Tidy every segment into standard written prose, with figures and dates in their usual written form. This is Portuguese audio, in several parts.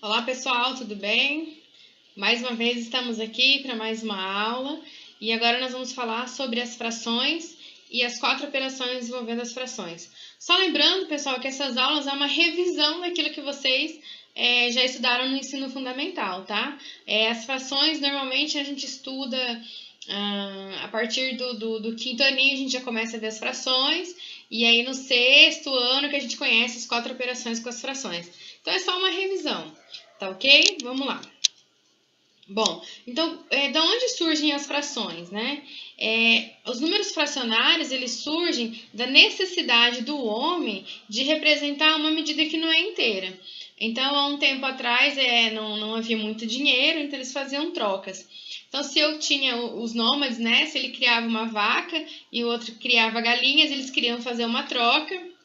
Olá pessoal, tudo bem? Mais uma vez estamos aqui para mais uma aula e agora nós vamos falar sobre as frações e as 4 operações envolvendo as frações. Só lembrando, pessoal, que essas aulas é uma revisão daquilo que vocês já estudaram no ensino fundamental, tá? As frações, normalmente a gente estuda a partir do quinto aninho, a gente já começa a ver as frações, e aí no sexto ano que a gente conhece as 4 operações com as frações. Então é só uma revisão, tá ok? Vamos lá. Bom, então, da onde surgem as frações, né? Os números fracionários, eles surgem da necessidade do homem de representar uma medida que não é inteira. Então, há um tempo atrás, não havia muito dinheiro, então eles faziam trocas. Então, se eu tinha os nômades, né? Se ele criava uma vaca e o outro criava galinhas, eles queriam fazer uma troca.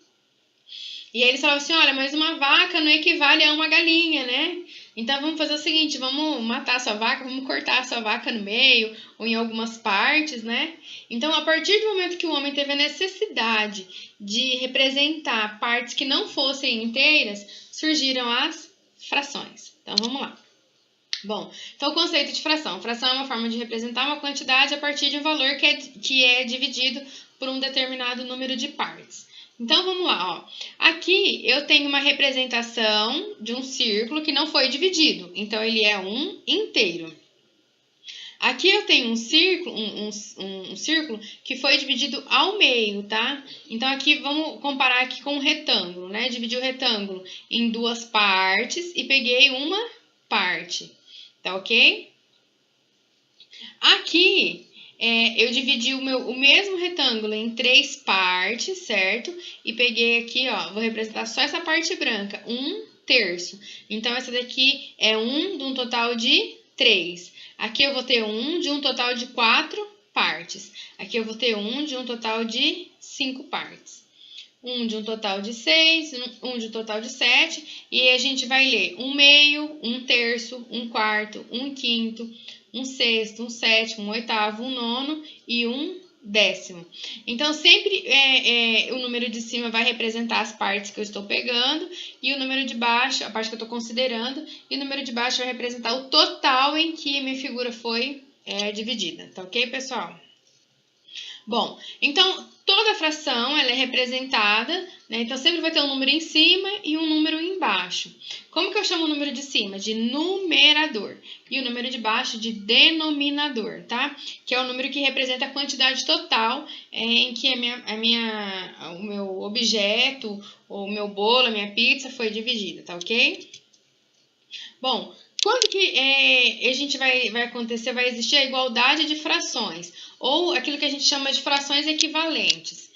E aí eles falavam assim, olha, mas uma vaca não equivale a uma galinha, né? Então vamos fazer o seguinte, vamos matar a sua vaca, vamos cortar a sua vaca no meio ou em algumas partes, né? Então, a partir do momento que o homem teve a necessidade de representar partes que não fossem inteiras, surgiram as frações. Então, vamos lá. Bom, então o conceito de fração. Fração é uma forma de representar uma quantidade a partir de um valor que é dividido por um determinado número de partes. Então, vamos lá, ó. Aqui eu tenho uma representação de um círculo que não foi dividido. Então, ele é um inteiro. Aqui eu tenho um círculo, um círculo que foi dividido ao meio, tá? Então, aqui vamos comparar aqui com um retângulo, né? Dividi o retângulo em 2 partes e peguei uma parte, tá ok? Aqui eu dividi o mesmo retângulo em 3 partes, certo? E peguei aqui, ó, vou representar só essa parte branca, 1/3. Então, essa daqui é 1 de um total de 3. Aqui eu vou ter 1 de um total de 4 partes. Aqui eu vou ter 1 de um total de 5 partes. 1 de um total de 6, 1 de um total de 7. E aí a gente vai ler 1/2, 1/3, 1/4, 1/5, 1/6, 1/7, 1/8, 1/9 e 1/10. Então, sempre o número de cima vai representar as partes que eu estou pegando, e o número de baixo, a parte que eu estou considerando, e o número de baixo vai representar o total em que a minha figura foi dividida. Tá ok, pessoal? Bom, então toda fração ela é representada, né? Então sempre vai ter um número em cima e um número embaixo. Como que eu chamo o número de cima? De numerador. E o número de baixo de denominador, tá? Que é o número que representa a quantidade total em que o meu objeto, ou o meu bolo, a minha pizza foi dividida, tá ok? Bom, quando que a gente vai acontecer, vai existir a igualdade de frações, ou aquilo que a gente chama de frações equivalentes.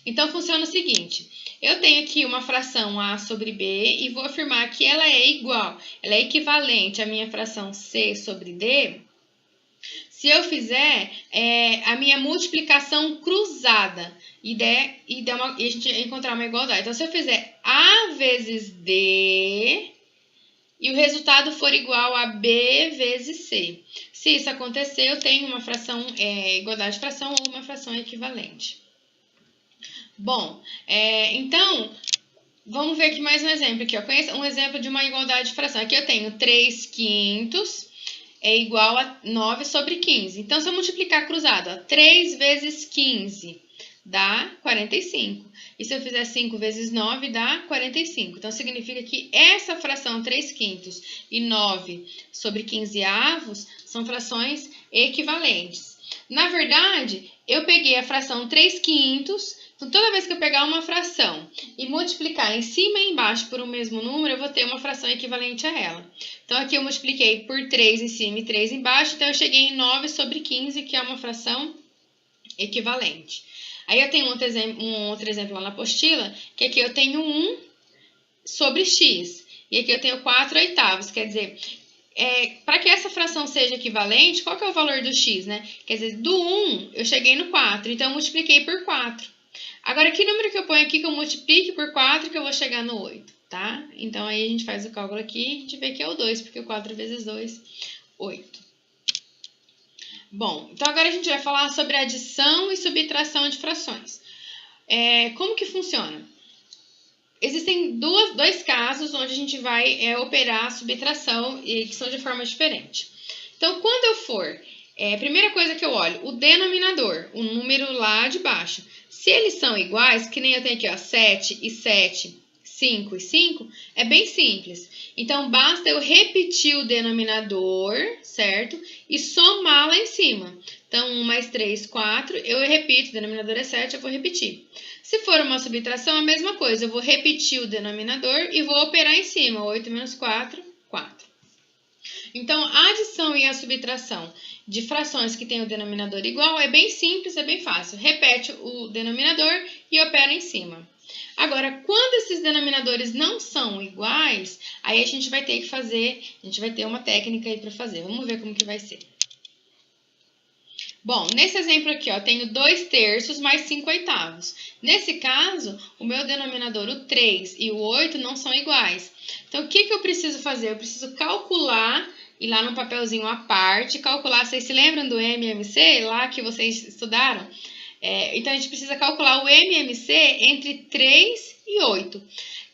Então, funciona o seguinte, eu tenho aqui uma fração A sobre B e vou afirmar que ela é igual, ela é equivalente à minha fração C sobre D, se eu fizer a minha multiplicação cruzada e a gente encontrar uma igualdade. Então, se eu fizer A vezes D e o resultado for igual a B vezes C. Se isso acontecer, eu tenho uma fração, igualdade de fração ou uma fração equivalente. Bom, então, vamos ver aqui mais um exemplo. Aqui, ó. Conheça um exemplo de uma igualdade de fração. Aqui eu tenho 3/5 é igual a 9 sobre 15. Então, se eu multiplicar cruzado, ó, 3 vezes 15 dá 45. E se eu fizer 5 vezes 9, dá 45. Então, significa que essa fração 3/5 e 9 sobre 15 avos são frações equivalentes. Na verdade, eu peguei a fração 3/5. Então, toda vez que eu pegar uma fração e multiplicar em cima e embaixo por um mesmo número, eu vou ter uma fração equivalente a ela. Então, aqui eu multipliquei por 3 em cima e 3 embaixo, então eu cheguei em 9 sobre 15, que é uma fração equivalente. Aí eu tenho um outro exemplo lá na apostila, que aqui eu tenho 1 sobre x, e aqui eu tenho 4/8, quer dizer, para que essa fração seja equivalente, qual que é o valor do x, né? Quer dizer, do 1 eu cheguei no 4, então eu multipliquei por 4. Agora, que número que eu ponho aqui que eu multiplique por 4 que eu vou chegar no 8, tá? Então, aí a gente faz o cálculo aqui e a gente vê que é o 2, porque 4 vezes 2, 8. Bom, então agora a gente vai falar sobre adição e subtração de frações. Como que funciona? existem dois casos onde a gente vai operar a subtração e que são de forma diferente. Então, quando eu for, primeira coisa que eu olho, o denominador, o número lá de baixo. Se eles são iguais, que nem eu tenho aqui, ó, 7 e 7, 5 e 5, é bem simples. Então, basta eu repetir o denominador, certo? E somar lá em cima. Então, 1 mais 3, 4, eu repito, o denominador é 7, eu vou repetir. Se for uma subtração, a mesma coisa, eu vou repetir o denominador e vou operar em cima, 8 menos 4, 4. Então, a adição e a subtração de frações que têm o denominador igual é bem simples, é bem fácil. Repete o denominador e opera em cima. Agora, quando esses denominadores não são iguais, aí a gente vai ter que fazer, a gente vai ter uma técnica aí para fazer. Vamos ver como que vai ser. Bom, nesse exemplo aqui, ó, tenho 2 terços mais 5 oitavos. Nesse caso, o meu denominador, o 3 e o 8, não são iguais. Então, o que eu preciso fazer? Eu preciso calcular, ir lá no papelzinho à parte, calcular, vocês se lembram do MMC, lá que vocês estudaram? Então, a gente precisa calcular o MMC entre 3 e 8.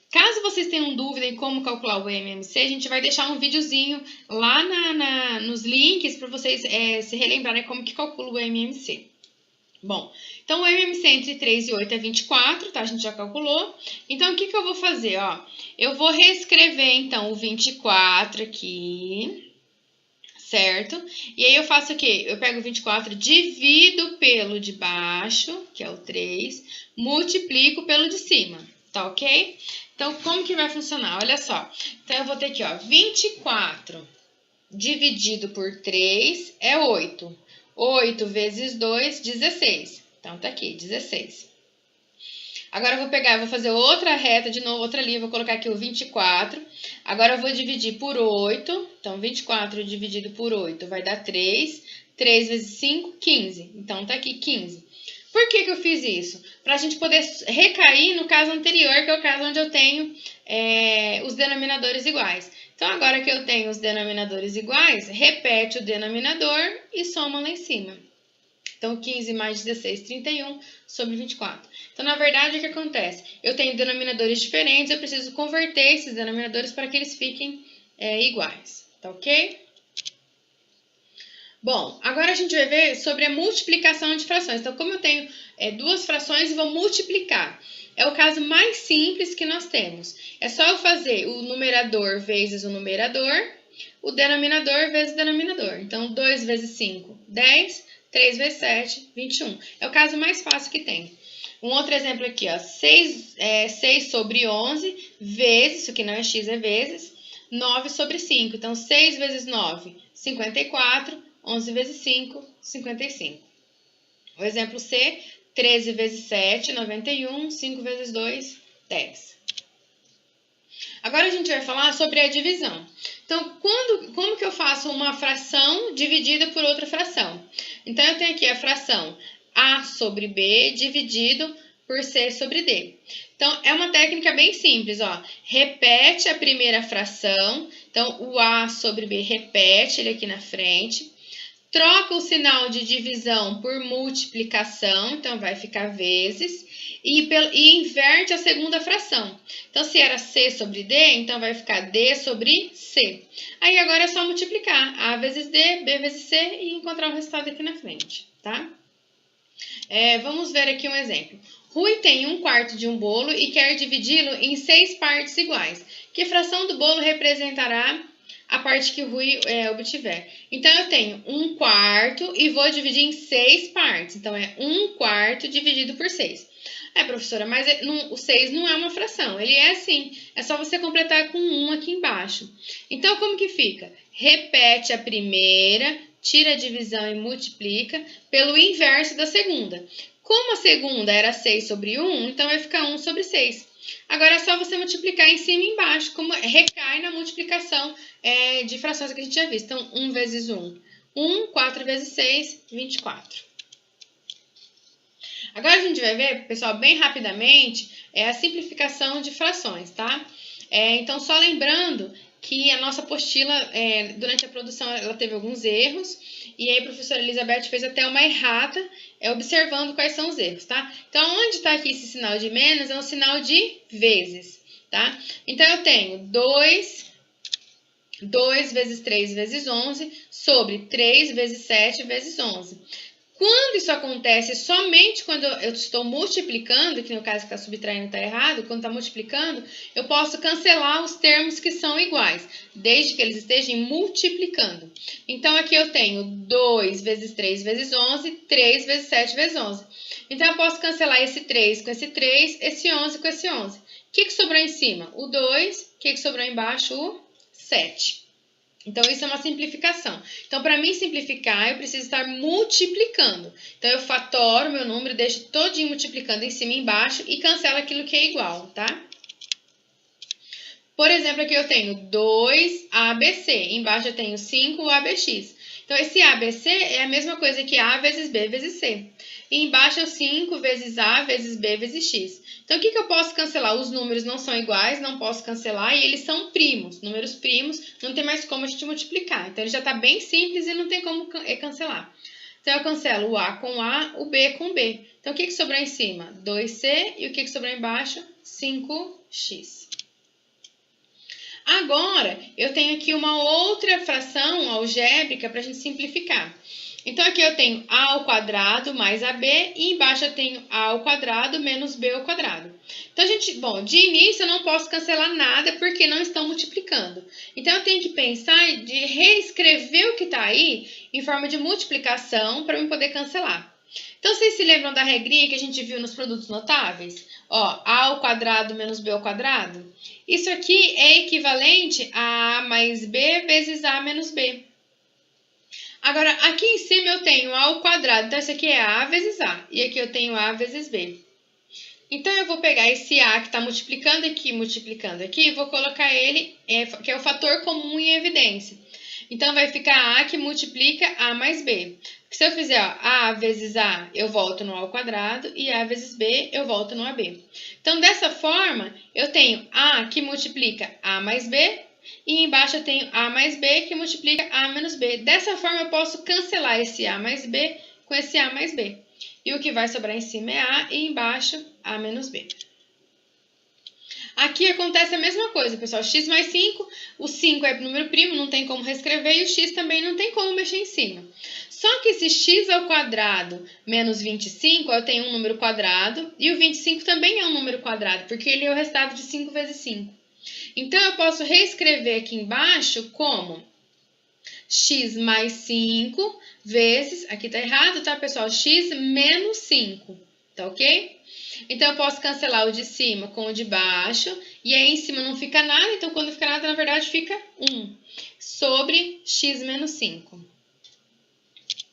Caso vocês tenham dúvida em como calcular o MMC, a gente vai deixar um videozinho lá nos links para vocês se relembrarem como que calcula o MMC. Bom, então o MMC entre 3 e 8 é 24, tá? A gente já calculou. Então, o que eu vou fazer? Ó, eu vou reescrever, então, o 24 aqui, certo? E aí eu faço o quê? Eu pego o 24, divido pelo de baixo, que é o 3, multiplico pelo de cima, tá ok? Então, como que vai funcionar? Olha só. Então, eu vou ter aqui, ó, 24 dividido por 3 é 8. 8 vezes 2, 16. Então, tá aqui, 16. Agora, eu vou pegar, vou fazer outra reta de novo, outra linha. Vou colocar aqui o 24. Agora, eu vou dividir por 8. Então, 24 dividido por 8 vai dar 3. 3 vezes 5, 15. Então, tá aqui 15. Por que eu fiz isso? Para a gente poder recair no caso anterior, que é o caso onde eu tenho os denominadores iguais. Então, agora que eu tenho os denominadores iguais, repete o denominador e soma lá em cima. Então, 15 mais 16, 31 sobre 24. Então, na verdade, o que acontece? Eu tenho denominadores diferentes, eu preciso converter esses denominadores para que eles fiquem iguais. Tá ok? Bom, agora a gente vai ver sobre a multiplicação de frações. Então, como eu tenho duas frações, eu vou multiplicar. É o caso mais simples que nós temos. É só eu fazer o numerador vezes o numerador, o denominador vezes o denominador. Então, 2 vezes 5, 10, 3 vezes 7, 21. É o caso mais fácil que tem. Um outro exemplo aqui, ó, 6 sobre 11 vezes, isso aqui não é x, é vezes, 9 sobre 5. Então, 6 vezes 9, 54. 11 vezes 5, 55. O exemplo C, 13 vezes 7, 91. 5 vezes 2, 10. Agora a gente vai falar sobre a divisão. Então, como que eu faço uma fração dividida por outra fração? Então, eu tenho aqui a fração A sobre B dividido por C sobre D. Então, é uma técnica bem simples, ó. Repete a primeira fração. Então, o A sobre B repete ele aqui na frente. Troca o sinal de divisão por multiplicação, então vai ficar vezes, e inverte a segunda fração. Então, se era C sobre D, então vai ficar D sobre C. Aí, agora é só multiplicar A vezes D, B vezes C e encontrar o resultado aqui na frente, tá? Vamos ver aqui um exemplo. Rui tem 1/4 de um bolo e quer dividi-lo em 6 partes iguais. Que fração do bolo representará a parte que o Rui obtiver? Então, eu tenho 1/4 e vou dividir em 6 partes. Então, é 1/4 dividido por 6. Professora, mas o 6 não é uma fração. Ele é assim. É só você completar com 1 aqui embaixo. Então, como que fica? Repete a primeira, tira a divisão e multiplica pelo inverso da segunda. Como a segunda era 6 sobre 1, então vai ficar 1 sobre 6. Agora é só você multiplicar em cima e embaixo, como recai na multiplicação de frações que a gente já viu. Então, 1 vezes 1, 1, 4 vezes 6, 24. Agora a gente vai ver, pessoal, bem rapidamente, a simplificação de frações, tá? Então, só lembrando que a nossa apostila, durante a produção, ela teve alguns erros, e aí a professora Elizabeth fez até uma errata, observando quais são os erros, tá? Então, onde está aqui esse sinal de menos, é um sinal de vezes. tá? Então, eu tenho 2 vezes 3 vezes 11 sobre 3 vezes 7 vezes 11. Quando isso acontece somente quando eu estou multiplicando, que no caso que está subtraindo está errado, quando está multiplicando, eu posso cancelar os termos que são iguais, desde que eles estejam multiplicando. Então, aqui eu tenho 2 vezes 3 vezes 11, 3 vezes 7 vezes 11. Então, eu posso cancelar esse 3 com esse 3, esse 11 com esse 11. O que sobrou em cima? O 2. O que sobrou embaixo? O 7. Então, isso é uma simplificação. Então, para mim simplificar, eu preciso estar multiplicando. Então, eu fatoro meu número, deixo todinho multiplicando em cima e embaixo e cancelo aquilo que é igual, tá? Por exemplo, aqui eu tenho 2ABC, embaixo eu tenho 5ABX. Então, esse ABC é a mesma coisa que A vezes B vezes C. E embaixo é 5 vezes A vezes B vezes X. Então, o que eu posso cancelar? Os números não são iguais, não posso cancelar, e eles são primos. Números primos, não tem mais como a gente multiplicar. Então, ele já está bem simples e não tem como cancelar. Então, eu cancelo o A com A, o B com B. Então, o que sobrou em cima? 2C, e o que sobrou embaixo? 5X. Agora, eu tenho aqui uma outra fração algébrica para a gente simplificar. Então, aqui eu tenho A ao quadrado mais AB e embaixo eu tenho A ao quadrado menos B ao quadrado. Então, de início eu não posso cancelar nada porque não estão multiplicando. Então, eu tenho que pensar de reescrever o que está aí em forma de multiplicação para eu poder cancelar. Então, vocês se lembram da regrinha que a gente viu nos produtos notáveis? Ó, A ao quadrado menos B ao quadrado. Isso aqui é equivalente a A mais B vezes A menos B. Agora, aqui em cima eu tenho A ao quadrado, então isso aqui é A vezes A, e aqui eu tenho A vezes B. Então, eu vou pegar esse A que está multiplicando aqui, e vou colocar ele, que é o fator comum em evidência. Então, vai ficar A que multiplica A mais B. Porque se eu fizer A vezes A, eu volto no A ao quadrado, e A vezes B, eu volto no AB. Então, dessa forma, eu tenho A que multiplica A mais B, e embaixo eu tenho A mais B que multiplica A menos B. Dessa forma, eu posso cancelar esse A mais B com esse A mais B. E o que vai sobrar em cima é A e embaixo A menos B. Aqui acontece a mesma coisa, pessoal. X mais 5, o 5 é número primo, não tem como reescrever, e o x também não tem como mexer em cima. Só que esse x ao quadrado menos 25, eu tenho um número quadrado, e o 25 também é um número quadrado, porque ele é o resultado de 5 vezes 5. Então, eu posso reescrever aqui embaixo como x mais 5 vezes, aqui tá errado, tá, pessoal? X menos 5, tá ok? Então, eu posso cancelar o de cima com o de baixo, e aí em cima não fica nada, então quando fica nada, na verdade, fica 1 sobre x menos 5.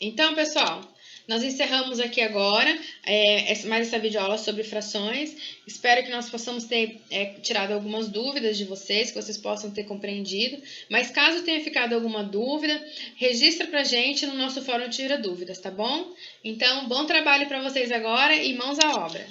Então, pessoal, nós encerramos aqui agora mais essa videoaula sobre frações. Espero que nós possamos ter tirado algumas dúvidas de vocês, que vocês possam ter compreendido. Mas caso tenha ficado alguma dúvida, registra pra gente no nosso fórum Tira Dúvidas, tá bom? Então, bom trabalho para vocês agora e mãos à obra!